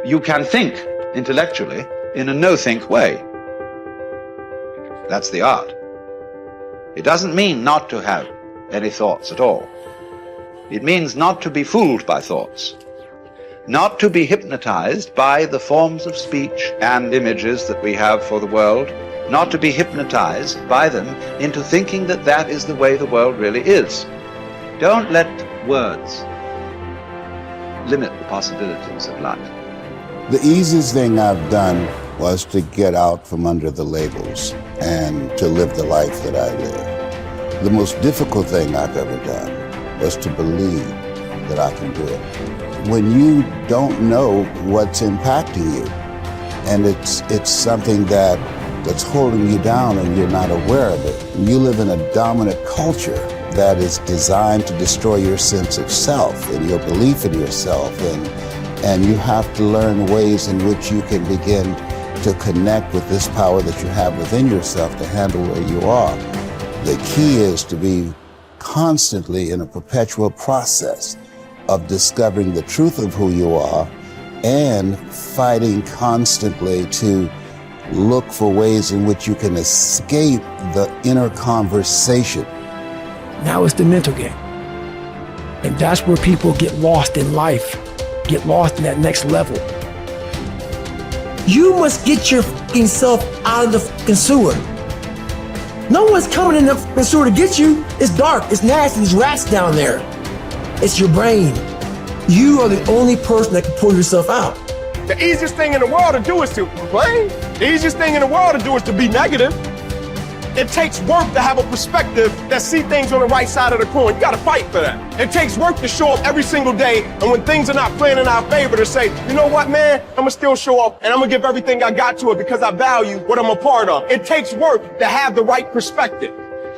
You can think intellectually in a no-think way. That's the art. It doesn't mean not to have any thoughts at all. It means not to be fooled by thoughts, not to be hypnotized by the forms of speech and images that we have for the world, not to be hypnotized by them into thinking that that is the way the world really is. Don't let words limit the possibilities of life. The easiest thing I've done was to get out from under the labels and to live the life that I live. The most difficult thing I've ever done was to believe that I can do it. When you don't know what's impacting you, and it's something that's holding you down and you're not aware of it. You live in a dominant culture that is designed to destroy your sense of self and your belief in yourself, and you have to learn ways in which you can begin to connect with this power that you have within yourself to handle where you are. The key is to be constantly in a perpetual process of discovering the truth of who you are and fighting constantly to look for ways in which you can escape the inner conversation. Now it's the mental game. And that's where people get lost in life, get lost in that next level. You must get your fucking self out of the fucking sewer. No one's coming in the fucking sewer to get you. It's dark, it's nasty, there's rats down there. It's your brain. You are the only person that can pull yourself out. The easiest thing in the world to do is to complain. The easiest thing in the world to do is to be negative. It takes work to have a perspective that see things on the right side of the coin. You gotta fight for that. It takes work to show up every single day, and when things are not playing in our favor, to say, you know what, man, I'm gonna still show up, and I'm gonna give everything I got to it because I value what I'm a part of. It takes work to have the right perspective.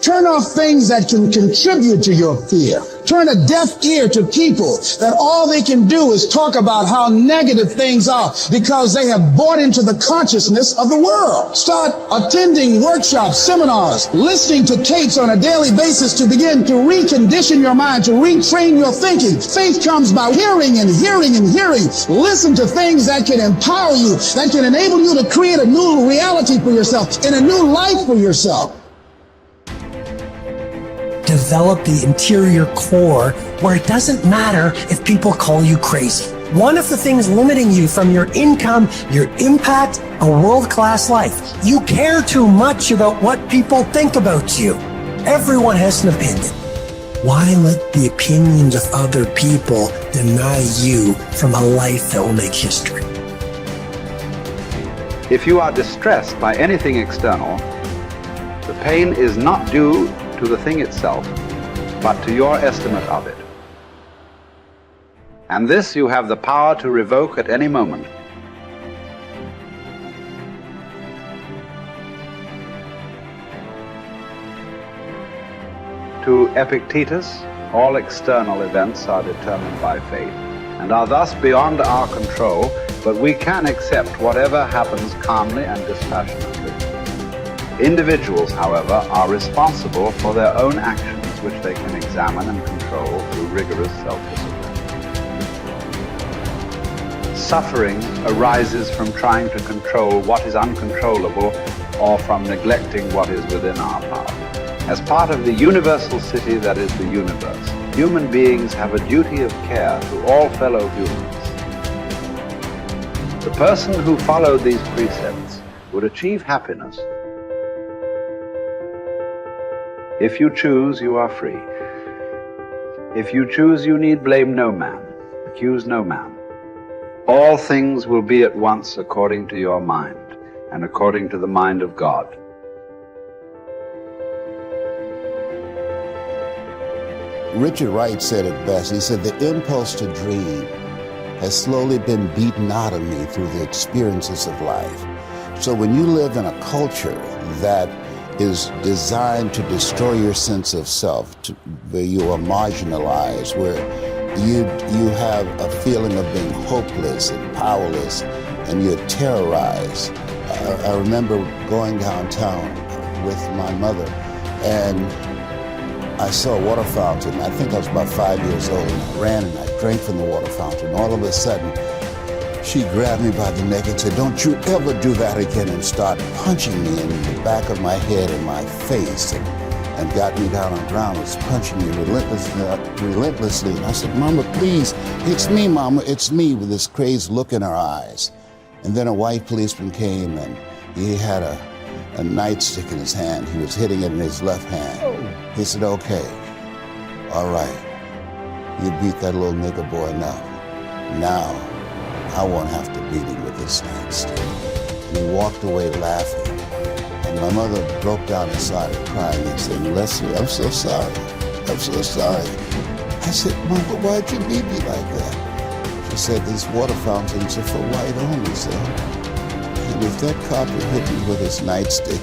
Turn off things that can contribute to your fear. Turn a deaf ear to people that all they can do is talk about how negative things are because they have bought into the consciousness of the world. Start attending workshops, seminars, listening to tapes on a daily basis to begin to recondition your mind, to retrain your thinking. Faith comes by hearing and hearing and hearing. Listen to things that can empower you, that can enable you to create a new reality for yourself and a new life for yourself. Develop the interior core where it doesn't matter if people call you crazy. One of the things limiting you from your income, your impact, a world-class life, you care too much about what people think about you. Everyone has an opinion. Why let the opinions of other people deny you from a life that will make history? If you are distressed by anything external, the pain is not due to the thing itself, but to your estimate of it. And this you have the power to revoke at any moment. To Epictetus, all external events are determined by fate and are thus beyond our control, but we can accept whatever happens calmly and dispassionately. Individuals, however, are responsible for their own actions, which they can examine and control through rigorous self-discipline. Suffering arises from trying to control what is uncontrollable or from neglecting what is within our power. As part of the universal city that is the universe, human beings have a duty of care to all fellow humans. The person who followed these precepts would achieve happiness. If you choose, you are free. If you choose, you need blame no man, accuse no man. All things will be at once according to your mind and according to the mind of God. Richard Wright said it best. He said, the impulse to dream has slowly been beaten out of me through the experiences of life. So when you live in a culture that is designed to destroy your sense of self, where you are marginalized, where you have a feeling of being hopeless and powerless, and you're terrorized. I remember going downtown with my mother, and I saw a water fountain. I think I was about 5 years old, and I ran and I drank from the water fountain. All of a sudden, She grabbed me by the neck and said, "Don't you ever do that again," and started punching me in the back of my head and my face, and got me down on the ground, was punching me relentlessly. And I said, "Mama, please, it's me, Mama, it's me," with this crazed look in her eyes. And then a white policeman came, and he had a nightstick in his hand. He was hitting it in his left hand. He said, "Okay, all right, you beat that little nigger boy enough. Now, I won't have to beat him with this nightstick." And he walked away laughing. And my mother broke down and started crying and saying, "Leslie, I'm so sorry. I'm so sorry." I said, "Mama, why'd you beat me like that?" She said, "These water fountains are for white only, son. And if that cop had hit me with his nightstick,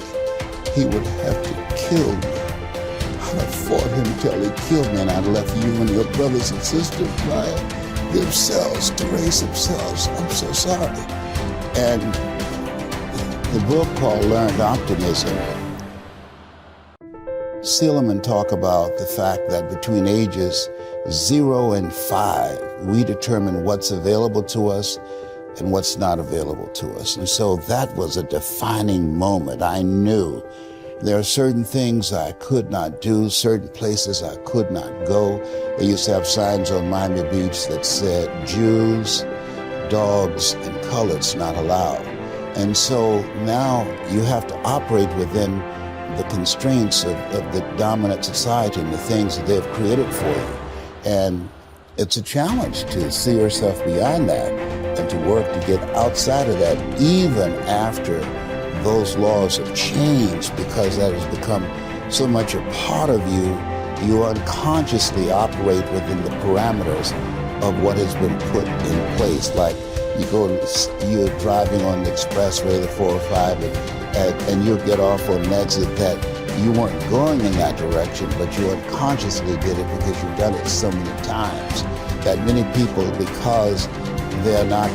he would have to kill me. I'd have fought him till he killed me, and I'd left you and your brothers and sisters by themselves to raise themselves. I'm so sorry." And the book called Learned Optimism, Seligman talk about the fact that between ages 0 and 5, we determine what's available to us and what's not available to us. And so that was a defining moment. I knew there are certain things I could not do, certain places I could not go. They used to have signs on Miami Beach that said, "Jews, dogs, and coloreds not allowed." And so now you have to operate within the constraints of the dominant society and the things that they've created for you. And it's a challenge to see yourself beyond that and to work to get outside of that, even after those laws have changed, because that has become so much a part of you. You unconsciously operate within the parameters of what has been put in place. Like you're driving on the expressway, the 405, and you'll get off on an exit that you weren't going in that direction, but you unconsciously did it because you've done it so many times that many people, because they're not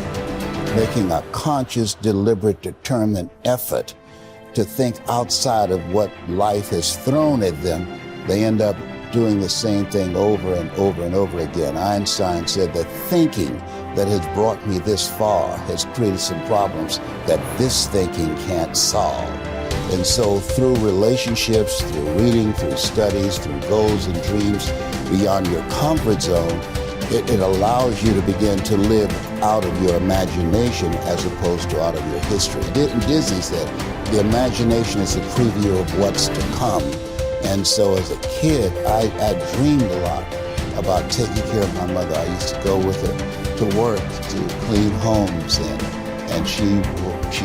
making a conscious, deliberate, determined effort to think outside of what life has thrown at them, they end up doing the same thing over and over and over again. Einstein said that thinking that has brought me this far has created some problems that this thinking can't solve. And so through relationships, through reading, through studies, through goals and dreams beyond your comfort zone, it allows you to begin to live out of your imagination as opposed to out of your history. Disney said the imagination is a preview of what's to come. And so as a kid, I dreamed a lot about taking care of my mother. I used to go with her to work, to clean homes, and she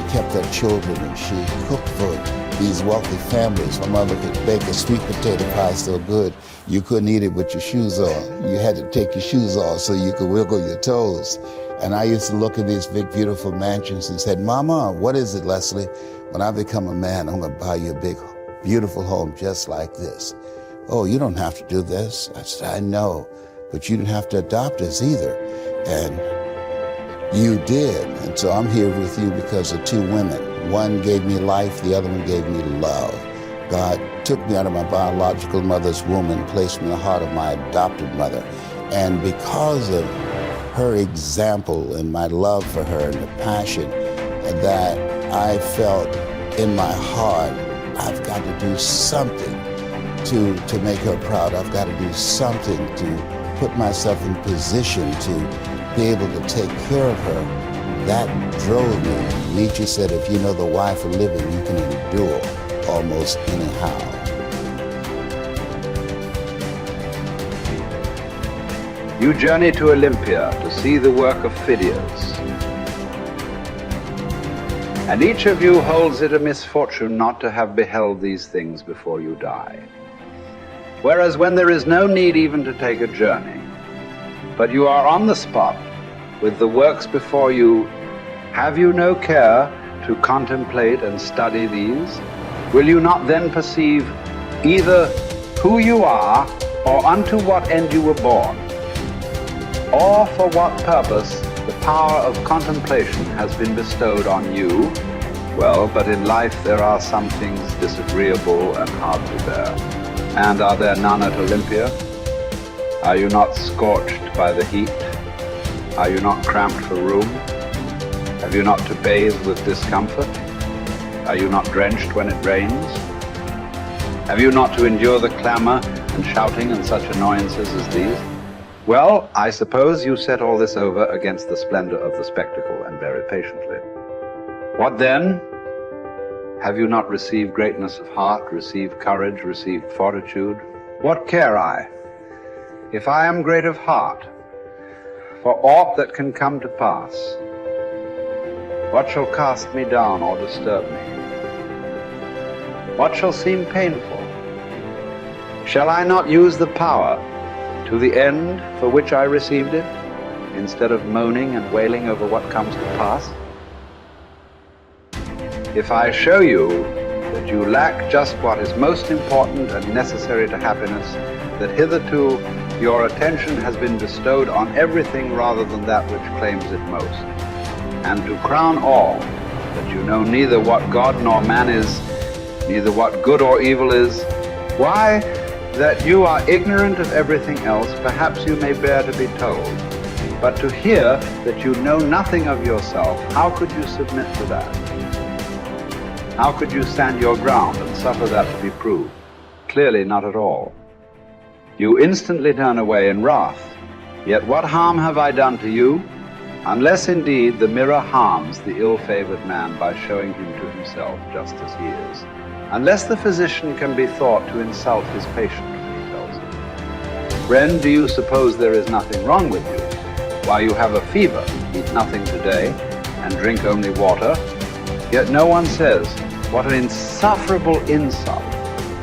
kept her children, and she cooked for these wealthy families. My mother could bake a sweet potato pie so good you couldn't eat it with your shoes on. You had to take your shoes off so you could wiggle your toes. And I used to look at these big, beautiful mansions and said, "Mama, what is it, Leslie? When I become a man, I'm going to buy you a big, beautiful home just like this." "Oh, you don't have to do this." I said, "I know, but you didn't have to adopt us either." And you did. And so I'm here with you because of two women. One gave me life, the other one gave me love. God took me out of my biological mother's womb and placed me in the heart of my adopted mother. And because of her example and my love for her and the passion that I felt in my heart, I've got to do something to make her proud. I've got to do something to put myself in position to be able to take care of her. That drove me. Nietzsche said, if you know the why for living, you can endure almost anyhow. You journey to Olympia to see the work of Phidias. And each of you holds it a misfortune not to have beheld these things before you die. Whereas when there is no need even to take a journey, but you are on the spot with the works before you, have you no care to contemplate and study these? Will you not then perceive either who you are or unto what end you were born, or for what purpose the power of contemplation has been bestowed on you? Well, but in life there are some things disagreeable and hard to bear. And are there none at Olympia? Are you not scorched by the heat? Are you not cramped for room? Have you not to bathe with discomfort? Are you not drenched when it rains? Have you not to endure the clamor and shouting and such annoyances as these? Well, I suppose you set all this over against the splendor of the spectacle and bear it patiently. What then? Have you not received greatness of heart, received courage, received fortitude? What care I, if I am great of heart, for aught that can come to pass? What shall cast me down or disturb me? What shall seem painful? Shall I not use the power to the end for which I received it, instead of moaning and wailing over what comes to pass? If I show you that you lack just what is most important and necessary to happiness, that hitherto your attention has been bestowed on everything rather than that which claims it most, and to crown all, that you know neither what God nor man is, neither what good or evil is, why, that you are ignorant of everything else, perhaps you may bear to be told. But to hear that you know nothing of yourself, how could you submit to that? How could you stand your ground and suffer that to be proved? Clearly not at all. You instantly turn away in wrath. Yet what harm have I done to you? Unless indeed the mirror harms the ill-favored man by showing him to himself just as he is. Unless the physician can be thought to insult his patient when he tells him, "Friend, do you suppose there is nothing wrong with you? While you have a fever, eat nothing today, and drink only water." Yet no one says, "What an insufferable insult."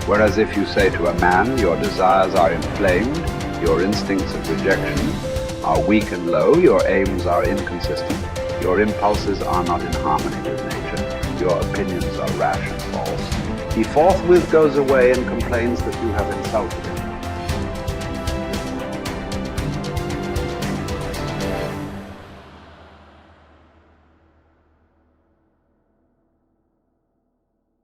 Whereas if you say to a man, "Your desires are inflamed, your instincts of rejection are weak and low, your aims are inconsistent, your impulses are not in harmony with nature, your opinions are rash and false," he forthwith goes away and complains that you have insulted him.